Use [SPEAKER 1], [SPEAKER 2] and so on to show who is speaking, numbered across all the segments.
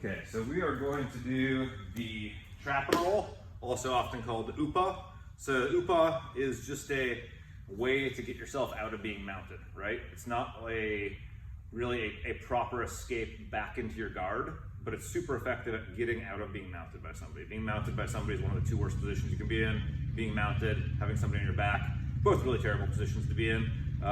[SPEAKER 1] Okay, so we are going to do the trap and roll, also often called the UPA. So UPA is just a way to get yourself out of being mounted, right? It's not really a proper escape back into your guard, but it's super effective at getting out of being mounted by somebody. Being mounted by somebody is one of the two worst positions you can be in. Being mounted, having somebody on your back, both really terrible positions to be in,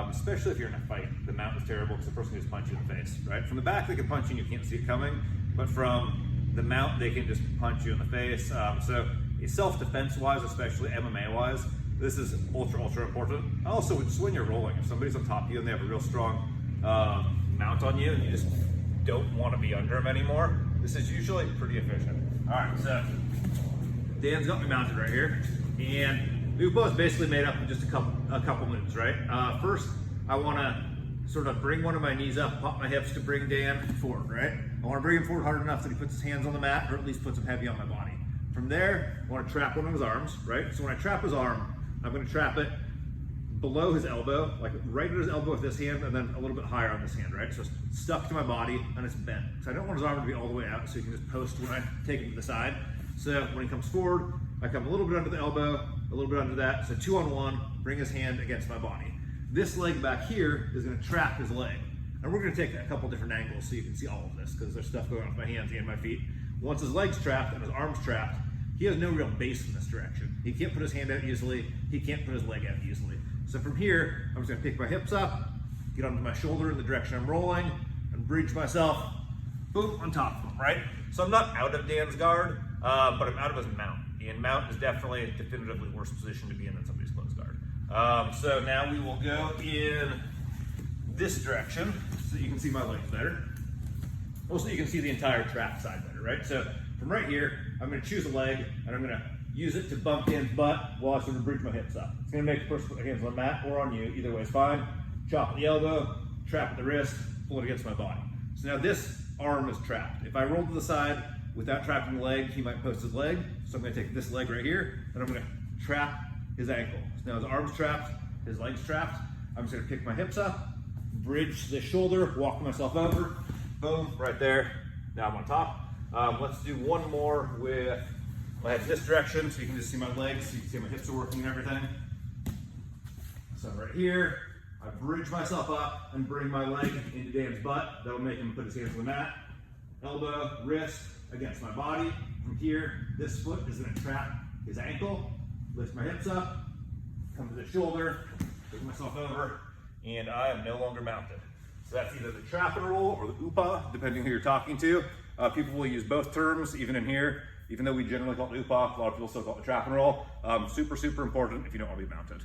[SPEAKER 1] especially if you're in a fight. The mount is terrible because the person can just punch you in the face, right? From the back, they can punch you and you can't see it coming, but from the mount, they can just punch you in the face. So self-defense wise, especially MMA wise, this is ultra important. Also, just when you're rolling, if somebody's on top of you and they have a real strong mount on you and you just don't want to be under them anymore, this is usually pretty efficient. All right, so Dan's got me mounted right here, and UPA is basically made up of just a couple moves, right? First, I want to sort of bring one of my knees up, pop my hips to bring Dan forward, right? I want to bring him forward hard enough that he puts his hands on the mat, or at least puts them heavy on my body. From there, I want to trap one of his arms, right? So when I trap his arm, I'm going to trap it below his elbow, like right at his elbow with this hand, and then a little bit higher on this hand, right? So it's stuck to my body and it's bent. So I don't want his arm to be all the way out, so he can just post when I take him to the side. So when he comes forward, I come a little bit under the elbow, a little bit under that. So 2-on-1, bring his hand against my body. This leg back here is going to trap his leg. And we're going to take a couple different angles so you can see all of this, because there's stuff going on with my hands and my feet. Once his leg's trapped and his arm's trapped, he has no real base in this direction. He can't put his hand out easily. He can't put his leg out easily. So from here, I'm just gonna pick my hips up, get onto my shoulder in the direction I'm rolling, and bridge myself, boom, on top of him, right? So I'm not out of Dan's guard, but I'm out of his mount. And mount is definitely a definitively worse position to be in than somebody's closed guard. So now we will go in this direction so you can see my legs better. Also, you can see the entire trap side better, right? So from right here, I'm gonna choose a leg, and I'm gonna use it to bump Dan's butt while I sort of bridge my hips up. It's gonna make the person put their hands on the mat or on you, either way is fine. Chop at the elbow, trap at the wrist, pull it against my body. So now this arm is trapped. If I roll to the side without trapping the leg, he might post his leg. So I'm gonna take this leg right here, and I'm gonna trap his ankle. So now his arm's trapped, his leg's trapped. I'm just gonna pick my hips up, bridge the shoulder, walk myself over, boom, right there. Now I'm on top. Let's do one more with my head this direction so you can just see my legs, so you can see my hips are working and everything. So right here, I bridge myself up and bring my leg into Dan's butt. That'll make him put his hands on the mat. Elbow, wrist against my body. From here, this foot is gonna trap his ankle. Lift my hips up, come to the shoulder, pick myself over, and I am no longer mounted. So that's either the trap and roll or the UPA, depending who you're talking to. People will use both terms, even in here. Even though we generally call it UPA, a lot of people still call it the trap and roll. Super important if you don't want to be mounted.